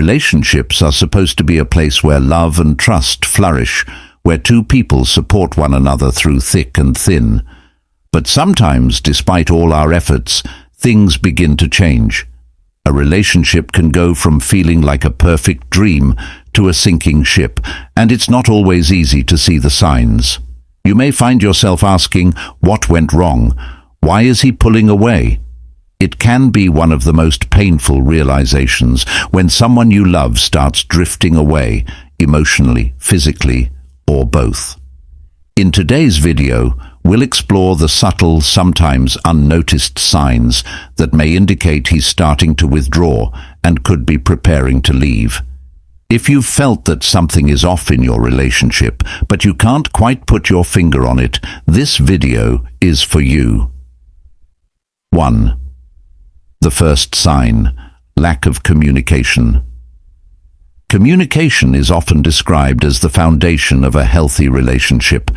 Relationships are supposed to be a place where love and trust flourish, where two people support one another through thick and thin. But sometimes, despite all our efforts, things begin to change. A relationship can go from feeling like a perfect dream to a sinking ship, and it's not always easy to see the signs. You may find yourself asking, what went wrong? Why is he pulling away? It can be one of the most painful realizations when someone you love starts drifting away, emotionally, physically, or both. In today's video, we'll explore the subtle, sometimes unnoticed signs that may indicate he's starting to withdraw and could be preparing to leave. If you've felt that something is off in your relationship, but you can't quite put your finger on it, this video is for you. 1. The first sign: lack of communication. Communication is often described as the foundation of a healthy relationship,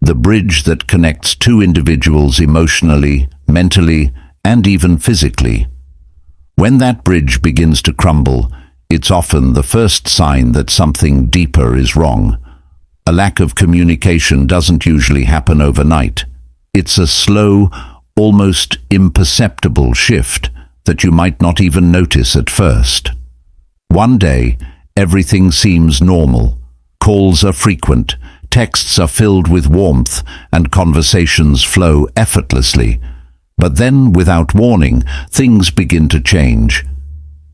the bridge that connects two individuals emotionally, mentally, and even physically. When that bridge begins to crumble, it's often the first sign that something deeper is wrong. A lack of communication doesn't usually happen overnight. It's a slow, almost imperceptible shift that you might not even notice at first. One day, everything seems normal. Calls are frequent, texts are filled with warmth, and conversations flow effortlessly. But then, without warning, things begin to change.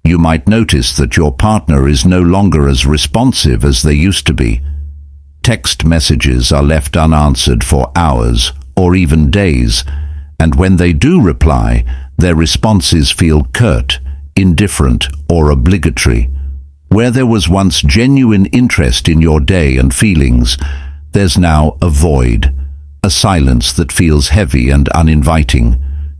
You might notice that your partner is no longer as responsive as they used to be. Text messages are left unanswered for hours or even days, and when they do reply, their responses feel curt, indifferent, or obligatory. Where there was once genuine interest in your day and feelings, there's now a void, a silence that feels heavy and uninviting.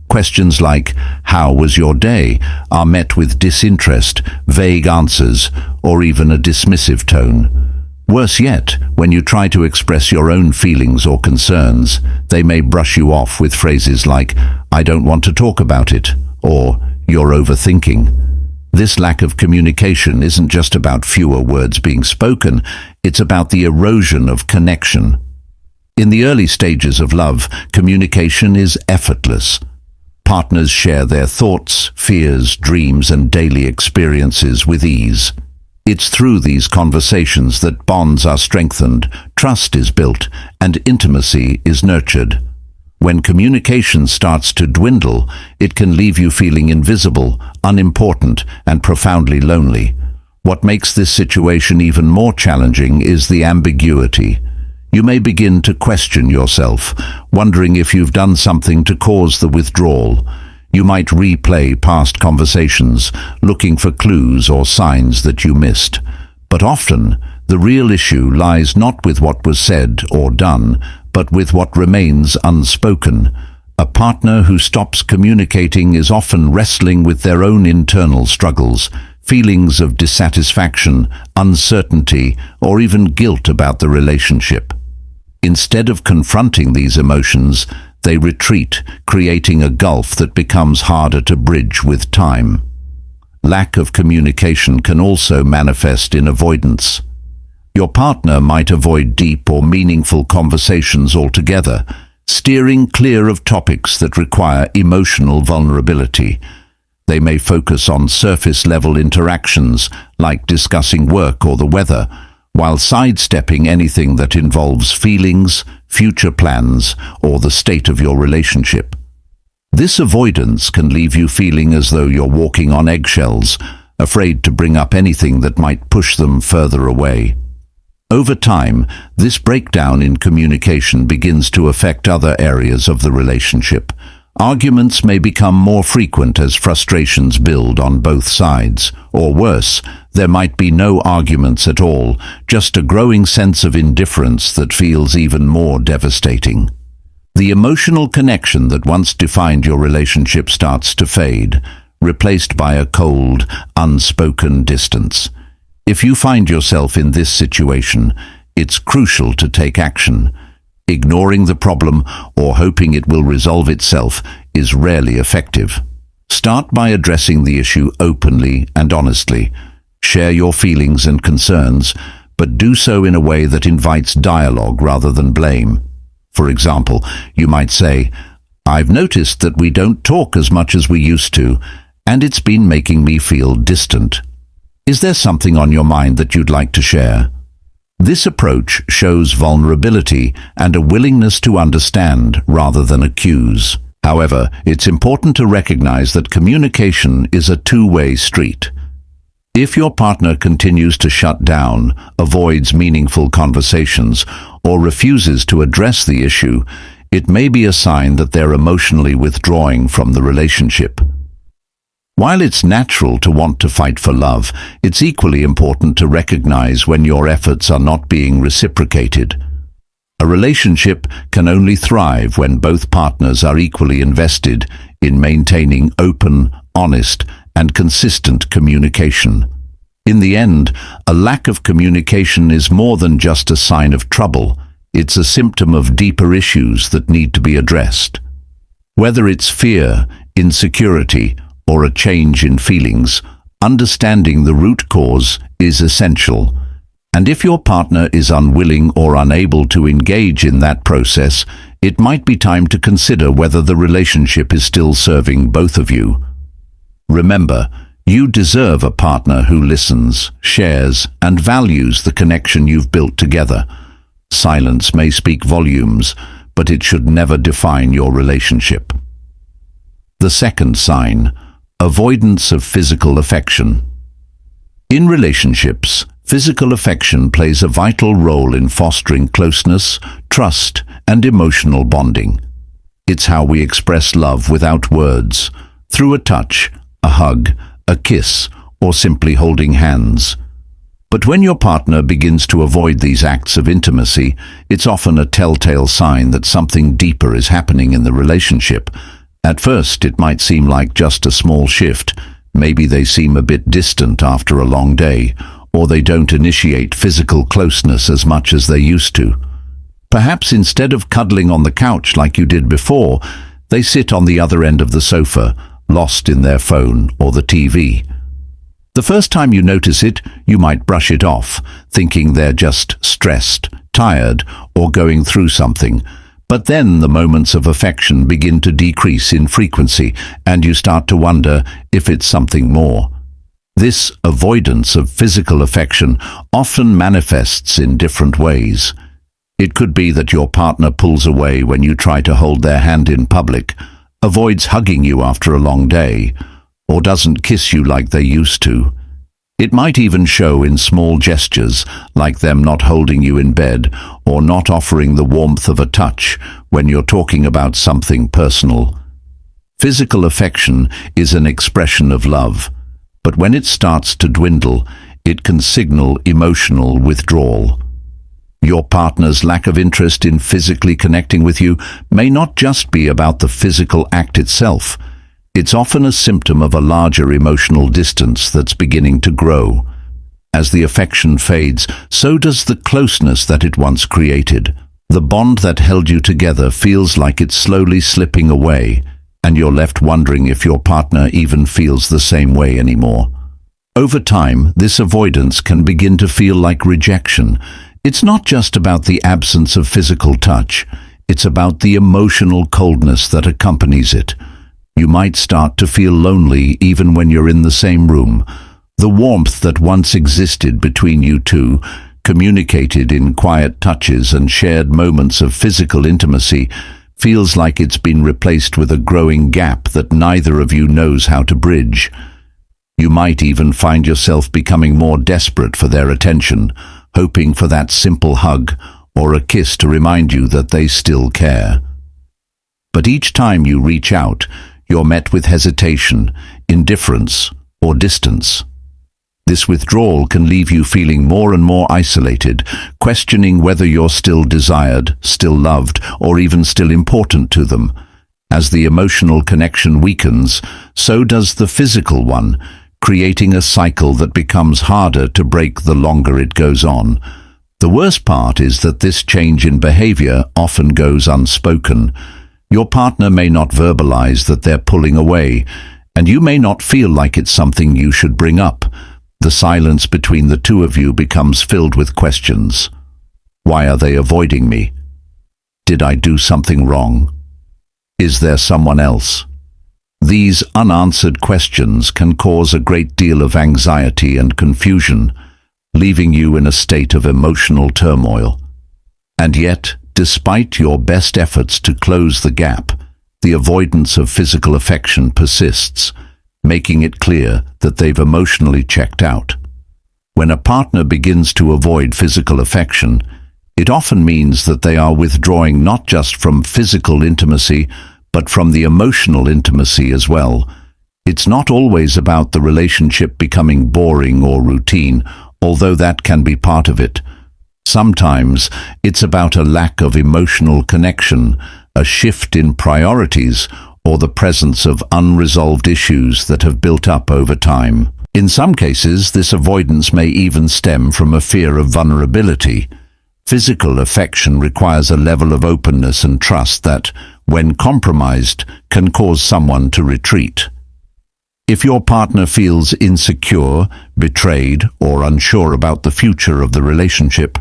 Questions like, "How was your day?" are met with disinterest, vague answers, or even a dismissive tone. Worse yet, when you try to express your own feelings or concerns, they may brush you off with phrases like, "I don't want to talk about it," or "You're overthinking." This lack of communication isn't just about fewer words being spoken, it's about the erosion of connection. In the early stages of love, communication is effortless. Partners share their thoughts, fears, dreams, and daily experiences with ease. It's through these conversations that bonds are strengthened, trust is built, and intimacy is nurtured. When communication starts to dwindle, it can leave you feeling invisible, unimportant, and profoundly lonely. What makes this situation even more challenging is the ambiguity. You may begin to question yourself, wondering if you've done something to cause the withdrawal. You might replay past conversations, looking for clues or signs that you missed. But often, the real issue lies not with what was said or done, but with what remains unspoken. A partner who stops communicating is often wrestling with their own internal struggles, feelings of dissatisfaction, uncertainty, or even guilt about the relationship. Instead of confronting these emotions, they retreat, creating a gulf that becomes harder to bridge with time. Lack of communication can also manifest in avoidance. Your partner might avoid deep or meaningful conversations altogether, steering clear of topics that require emotional vulnerability. They may focus on surface-level interactions, like discussing work or the weather, while sidestepping anything that involves feelings, future plans, or the state of your relationship. This avoidance can leave you feeling as though you're walking on eggshells, afraid to bring up anything that might push them further away. Over time, this breakdown in communication begins to affect other areas of the relationship. Arguments may become more frequent as frustrations build on both sides, or worse, there might be no arguments at all, just a growing sense of indifference that feels even more devastating. The emotional connection that once defined your relationship starts to fade, replaced by a cold, unspoken distance. If you find yourself in this situation, it's crucial to take action. Ignoring the problem or hoping it will resolve itself is rarely effective. Start by addressing the issue openly and honestly. Share your feelings and concerns, but do so in a way that invites dialogue rather than blame. For example, you might say, "I've noticed that we don't talk as much as we used to, and it's been making me feel distant. Is there something on your mind that you'd like to share?" This approach shows vulnerability and a willingness to understand rather than accuse. However, it's important to recognize that communication is a two-way street. If your partner continues to shut down, avoids meaningful conversations, or refuses to address the issue, it may be a sign that they're emotionally withdrawing from the relationship. While it's natural to want to fight for love, it's equally important to recognize when your efforts are not being reciprocated. A relationship can only thrive when both partners are equally invested in maintaining open, honest, and consistent communication. In the end, a lack of communication is more than just a sign of trouble. It's a symptom of deeper issues that need to be addressed. Whether it's fear, insecurity, or a change in feelings, understanding the root cause is essential. And if your partner is unwilling or unable to engage in that process, it might be time to consider whether the relationship is still serving both of you. Remember, you deserve a partner who listens, shares, and values the connection you've built together. Silence may speak volumes, but it should never define your relationship. The second sign: avoidance of physical affection. In relationships, physical affection plays a vital role in fostering closeness, trust, and emotional bonding. It's how we express love without words, through a touch, a hug, a kiss, or simply holding hands. But when your partner begins to avoid these acts of intimacy, it's often a telltale sign that something deeper is happening in the relationship. At first, it might seem like just a small shift. Maybe they seem a bit distant after a long day, or they don't initiate physical closeness as much as they used to. Perhaps instead of cuddling on the couch like you did before, they sit on the other end of the sofa, lost in their phone or the TV. The first time you notice it, you might brush it off, thinking they're just stressed, tired, or going through something. But then the moments of affection begin to decrease in frequency, and you start to wonder if it's something more. This avoidance of physical affection often manifests in different ways. It could be that your partner pulls away when you try to hold their hand in public, avoids hugging you after a long day, or doesn't kiss you like they used to. It might even show in small gestures, like them not holding you in bed or not offering the warmth of a touch when you're talking about something personal. Physical affection is an expression of love, but when it starts to dwindle, it can signal emotional withdrawal. Your partner's lack of interest in physically connecting with you may not just be about the physical act itself. It's often a symptom of a larger emotional distance that's beginning to grow. As the affection fades, so does the closeness that it once created. The bond that held you together feels like it's slowly slipping away, and you're left wondering if your partner even feels the same way anymore. Over time, this avoidance can begin to feel like rejection. It's not just about the absence of physical touch, it's about the emotional coldness that accompanies it. You might start to feel lonely even when you're in the same room. The warmth that once existed between you two, communicated in quiet touches and shared moments of physical intimacy, feels like it's been replaced with a growing gap that neither of you knows how to bridge. You might even find yourself becoming more desperate for their attention, hoping for that simple hug or a kiss to remind you that they still care. But each time you reach out, you're met with hesitation, indifference, or distance. This withdrawal can leave you feeling more and more isolated, questioning whether you're still desired, still loved, or even still important to them. As the emotional connection weakens, so does the physical one, creating a cycle that becomes harder to break the longer it goes on. The worst part is that this change in behavior often goes unspoken. Your partner may not verbalize that they're pulling away, and you may not feel like it's something you should bring up. The silence between the two of you becomes filled with questions. Why are they avoiding me? Did I do something wrong? Is there someone else? These unanswered questions can cause a great deal of anxiety and confusion, leaving you in a state of emotional turmoil. And yet, despite your best efforts to close the gap, the avoidance of physical affection persists, making it clear that they've emotionally checked out. When a partner begins to avoid physical affection, it often means that they are withdrawing not just from physical intimacy, but from the emotional intimacy as well. It's not always about the relationship becoming boring or routine, although that can be part of it. Sometimes it's about a lack of emotional connection, a shift in priorities, or the presence of unresolved issues that have built up over time. In some cases, this avoidance may even stem from a fear of vulnerability. Physical affection requires a level of openness and trust that, when compromised, can cause someone to retreat. If your partner feels insecure, betrayed, or unsure about the future of the relationship,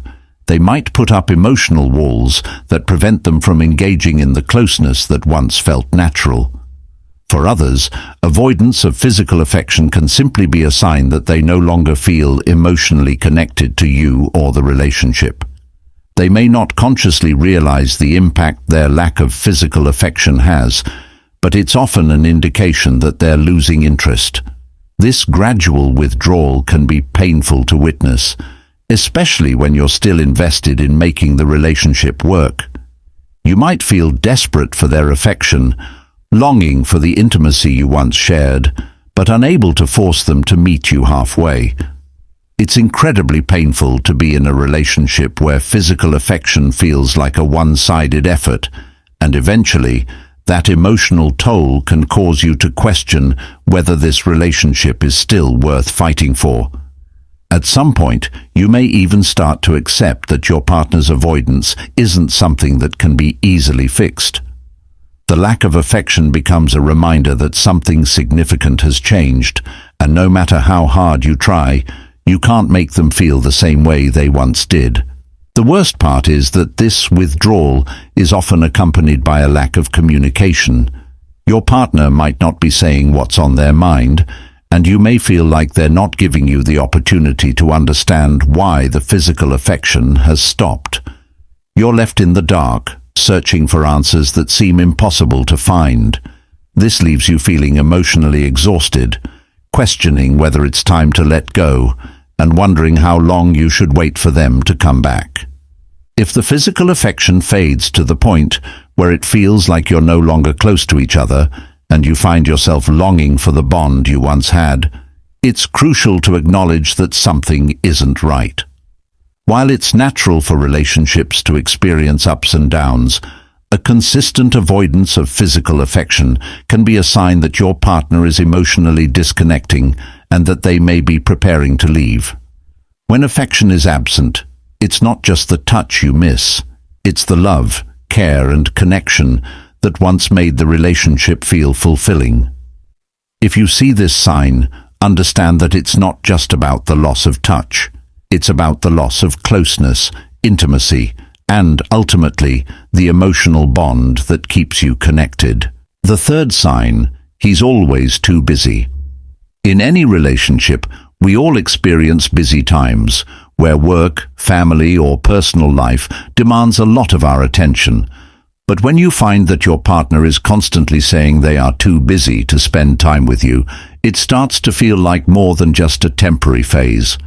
they might put up emotional walls that prevent them from engaging in the closeness that once felt natural. For others, avoidance of physical affection can simply be a sign that they no longer feel emotionally connected to you or the relationship. They may not consciously realize the impact their lack of physical affection has, but it's often an indication that they're losing interest. This gradual withdrawal can be painful to witness, especially when you're still invested in making the relationship work. You might feel desperate for their affection, longing for the intimacy you once shared, but unable to force them to meet you halfway. It's incredibly painful to be in a relationship where physical affection feels like a one-sided effort, and eventually, that emotional toll can cause you to question whether this relationship is still worth fighting for. At some point, you may even start to accept that your partner's avoidance isn't something that can be easily fixed. The lack of affection becomes a reminder that something significant has changed, and no matter how hard you try, you can't make them feel the same way they once did. The worst part is that this withdrawal is often accompanied by a lack of communication. Your partner might not be saying what's on their mind, and you may feel like they're not giving you the opportunity to understand why the physical affection has stopped. You're left in the dark, searching for answers that seem impossible to find. This leaves you feeling emotionally exhausted, questioning whether it's time to let go, and wondering how long you should wait for them to come back. If the physical affection fades to the point where it feels like you're no longer close to each other, and you find yourself longing for the bond you once had, it's crucial to acknowledge that something isn't right. While it's natural for relationships to experience ups and downs, a consistent avoidance of physical affection can be a sign that your partner is emotionally disconnecting and that they may be preparing to leave. When affection is absent, it's not just the touch you miss, it's the love, care, and connection that once made the relationship feel fulfilling. If you see this sign, understand that it's not just about the loss of touch. It's about the loss of closeness, intimacy, and ultimately, the emotional bond that keeps you connected. The third sign, he's always too busy. In any relationship, we all experience busy times, where work, family, or personal life demands a lot of our attention. But when you find that your partner is constantly saying they are too busy to spend time with you, it starts to feel like more than just a temporary phase.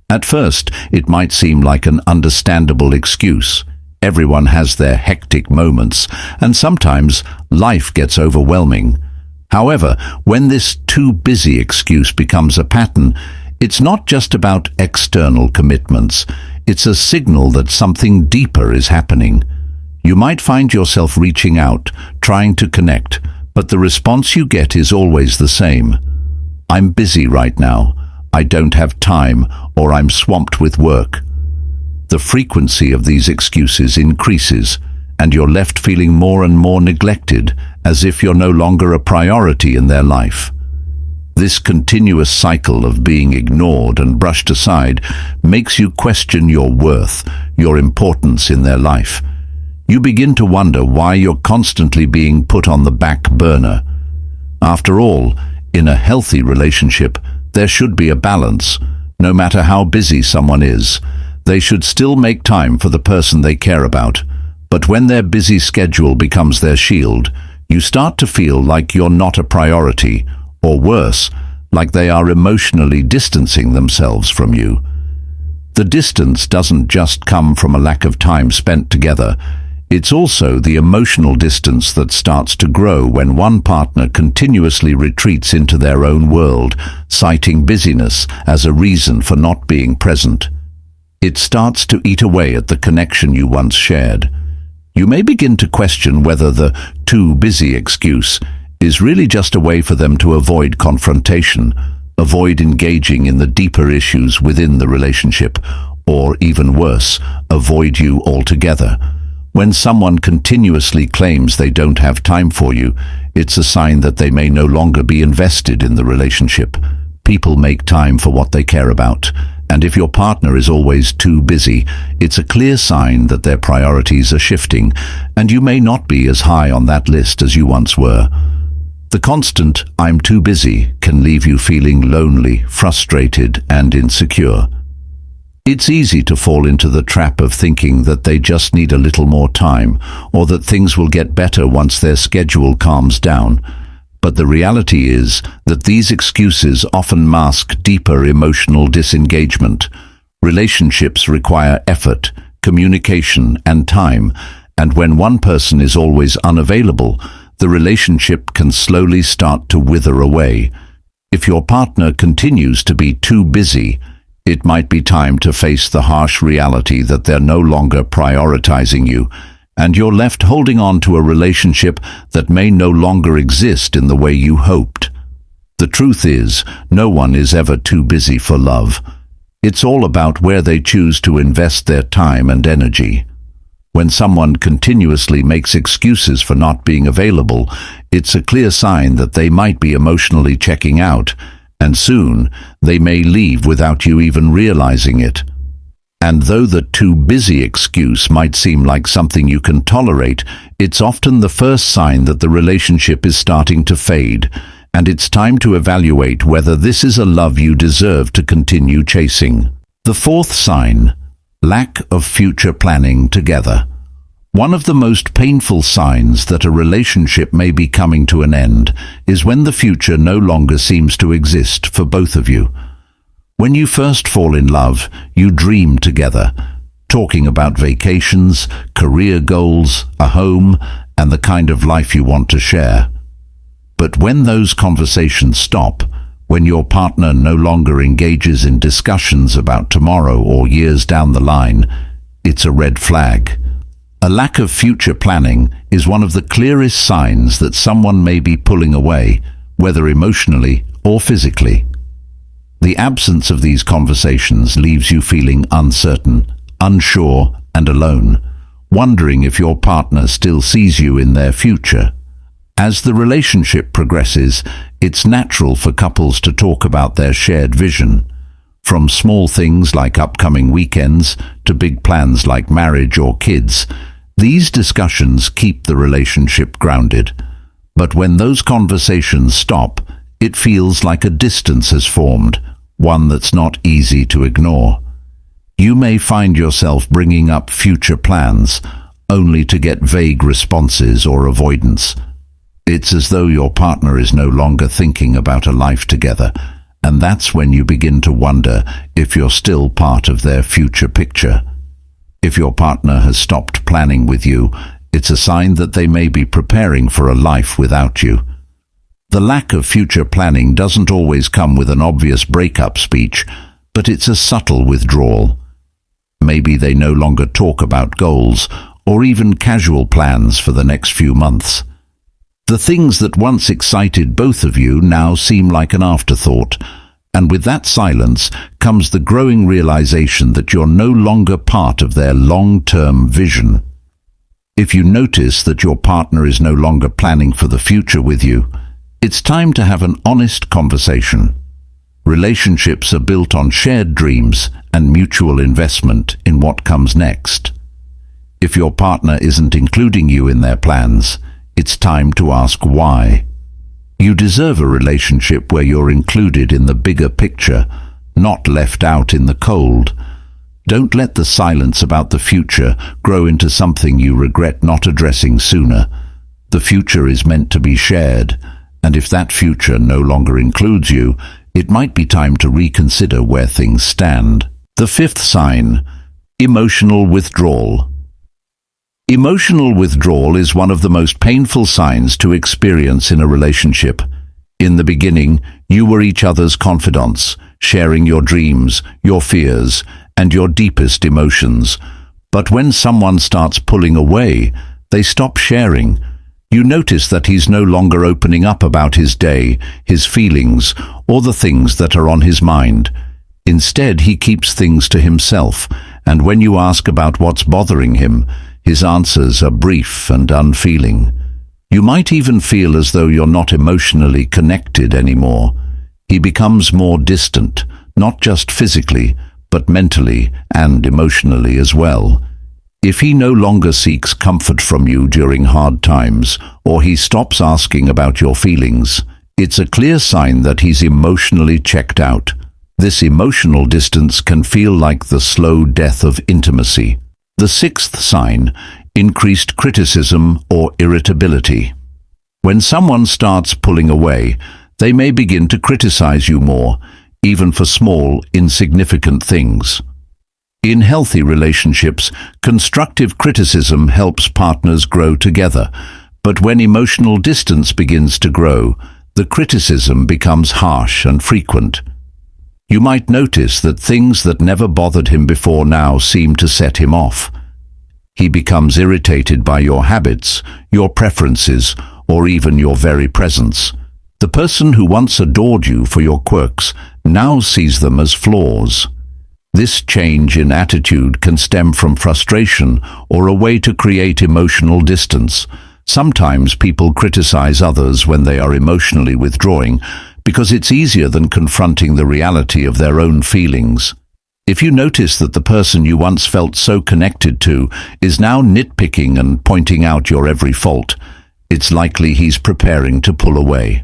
At first, it might seem like an understandable excuse. Everyone has their hectic moments, and sometimes life gets overwhelming. However, when this too busy excuse becomes a pattern, it's not just about external commitments. It's a signal that something deeper is happening. You might find yourself reaching out, trying to connect, but the response you get is always the same. I'm busy right now, I don't have time, or I'm swamped with work. The frequency of these excuses increases, and you're left feeling more and more neglected, as if you're no longer a priority in their life. This continuous cycle of being ignored and brushed aside makes you question your worth, your importance in their life. You begin to wonder why you're constantly being put on the back burner. After all, in a healthy relationship, there should be a balance. No matter how busy someone is, they should still make time for the person they care about. But when their busy schedule becomes their shield, you start to feel like you're not a priority, or worse, like they are emotionally distancing themselves from you. The distance doesn't just come from a lack of time spent together. It's also the emotional distance that starts to grow when one partner continuously retreats into their own world, citing busyness as a reason for not being present. It starts to eat away at the connection you once shared. You may begin to question whether the too busy excuse is really just a way for them to avoid confrontation, avoid engaging in the deeper issues within the relationship, or even worse, avoid you altogether. When someone continuously claims they don't have time for you, it's a sign that they may no longer be invested in the relationship. People make time for what they care about, and if your partner is always too busy, it's a clear sign that their priorities are shifting, and you may not be as high on that list as you once were. The constant "I'm too busy" can leave you feeling lonely, frustrated, and insecure. It's easy to fall into the trap of thinking that they just need a little more time, or that things will get better once their schedule calms down. But the reality is that these excuses often mask deeper emotional disengagement. Relationships require effort, communication, and time, and when one person is always unavailable, the relationship can slowly start to wither away. If your partner continues to be too busy, it might be time to face the harsh reality that they're no longer prioritizing you, and you're left holding on to a relationship that may no longer exist in the way you hoped. The truth is, no one is ever too busy for love. It's all about where they choose to invest their time and energy. When someone continuously makes excuses for not being available, it's a clear sign that they might be emotionally checking out, and soon they may leave without you even realizing it. And though the too busy excuse might seem like something you can tolerate, it's often the first sign that the relationship is starting to fade, and it's time to evaluate whether this is a love you deserve to continue chasing. The fourth sign: lack of future planning together. One of the most painful signs that a relationship may be coming to an end is when the future no longer seems to exist for both of you. When you first fall in love, you dream together, talking about vacations, career goals, a home, and the kind of life you want to share. But when those conversations stop, when your partner no longer engages in discussions about tomorrow or years down the line, it's a red flag. A lack of future planning is one of the clearest signs that someone may be pulling away, whether emotionally or physically. The absence of these conversations leaves you feeling uncertain, unsure, and alone, wondering if your partner still sees you in their future. As the relationship progresses, it's natural for couples to talk about their shared vision. From small things like upcoming weekends to big plans like marriage or kids, these discussions keep the relationship grounded. But when those conversations stop, it feels like a distance has formed, one that's not easy to ignore. You may find yourself bringing up future plans, only to get vague responses or avoidance. It's as though your partner is no longer thinking about a life together, and that's when you begin to wonder if you're still part of their future picture. If your partner has stopped planning with you, it's a sign that they may be preparing for a life without you. The lack of future planning doesn't always come with an obvious breakup speech, but it's a subtle withdrawal. Maybe they no longer talk about goals or even casual plans for the next few months. The things that once excited both of you now seem like an afterthought, and with that silence comes the growing realization that you're no longer part of their long-term vision. If you notice that your partner is no longer planning for the future with you, It's time to have an honest conversation. Relationships are built on shared dreams and mutual investment in what comes next. If your partner isn't including you in their plans, it's time to ask why. You deserve a relationship where you're included in the bigger picture, not left out in the cold. Don't let the silence about the future grow into something you regret not addressing sooner. The future is meant to be shared, and if that future no longer includes you, it might be time to reconsider where things stand. The fifth sign: emotional withdrawal. Emotional withdrawal is one of the most painful signs to experience in a relationship. In the beginning, you were each other's confidants, sharing your dreams, your fears, and your deepest emotions. But when someone starts pulling away, they stop sharing. You notice that he's no longer opening up about his day, his feelings, or the things that are on his mind. Instead, he keeps things to himself, and when you ask about what's bothering him, his answers are brief and unfeeling. You might even feel as though you're not emotionally connected anymore. He becomes more distant, not just physically, but mentally and emotionally as well. If he no longer seeks comfort from you during hard times, or he stops asking about your feelings, it's a clear sign that he's emotionally checked out. This emotional distance can feel like the slow death of intimacy. The sixth sign: increased criticism or irritability. When someone starts pulling away, they may begin to criticize you more, even for small, insignificant things. In healthy relationships, constructive criticism helps partners grow together, but when emotional distance begins to grow, the criticism becomes harsh and frequent. You might notice that things that never bothered him before now seem to set him off. He becomes irritated by your habits, your preferences, or even your very presence. The person who once adored you for your quirks now sees them as flaws. This change in attitude can stem from frustration or a way to create emotional distance. Sometimes people criticize others when they are emotionally withdrawing, because it's easier than confronting the reality of their own feelings. If you notice that the person you once felt so connected to is now nitpicking and pointing out your every fault, it's likely he's preparing to pull away.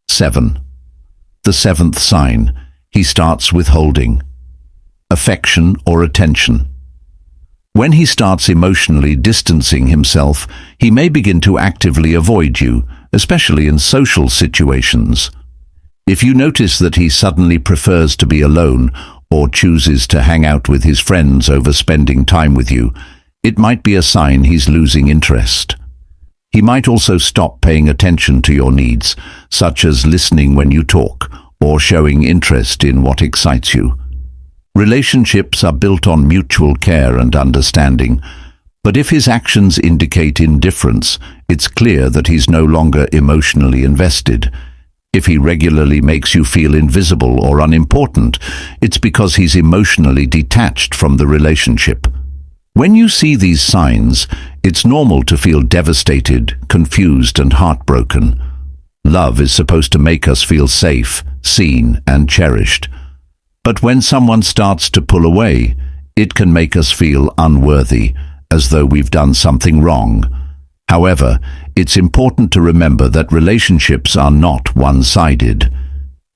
7. The seventh sign: he starts withholding affection or attention. When he starts emotionally distancing himself, he may begin to actively avoid you, especially in social situations. If you notice that he suddenly prefers to be alone or chooses to hang out with his friends over spending time with you, it might be a sign he's losing interest. He might also stop paying attention to your needs, such as listening when you talk or showing interest in what excites you. Relationships are built on mutual care and understanding, but if his actions indicate indifference, it's clear that he's no longer emotionally invested. If he regularly makes you feel invisible or unimportant, it's because he's emotionally detached from the relationship. When you see these signs, it's normal to feel devastated, confused, and heartbroken. Love is supposed to make us feel safe, seen, and cherished. But when someone starts to pull away, it can make us feel unworthy, as though we've done something wrong. However, it's important to remember that relationships are not one-sided.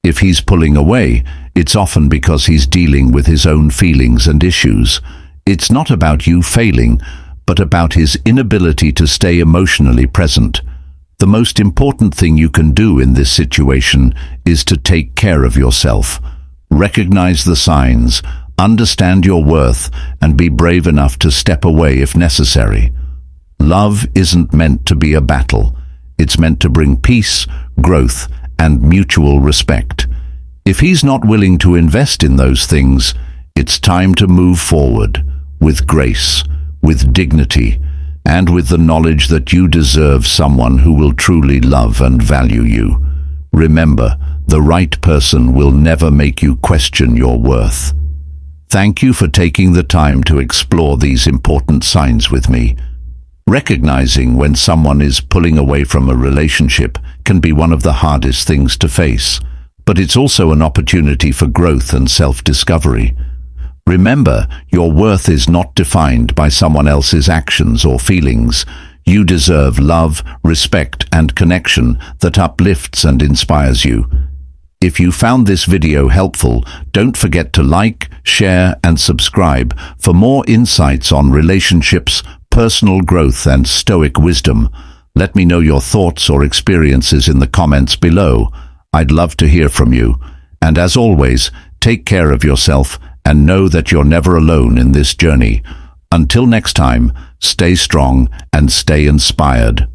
If he's pulling away, it's often because he's dealing with his own feelings and issues. It's not about you failing, but about his inability to stay emotionally present. The most important thing you can do in this situation is to take care of yourself. Recognize the signs, understand your worth, and be brave enough to step away if necessary. Love isn't meant to be a battle. It's meant to bring peace, growth, and mutual respect. If he's not willing to invest in those things, it's time to move forward with grace, with dignity, and with the knowledge that you deserve someone who will truly love and value you. Remember, the right person will never make you question your worth. Thank you for taking the time to explore these important signs with me. Recognizing when someone is pulling away from a relationship can be one of the hardest things to face, but it's also an opportunity for growth and self-discovery. Remember, your worth is not defined by someone else's actions or feelings. You deserve love, respect, and connection that uplifts and inspires you. If you found this video helpful, don't forget to like, share, and subscribe for more insights on relationships, personal growth, and Stoic wisdom. Let me know your thoughts or experiences in the comments below. I'd love to hear from you. And as always, take care of yourself and know that you're never alone in this journey. Until next time, stay strong and stay inspired.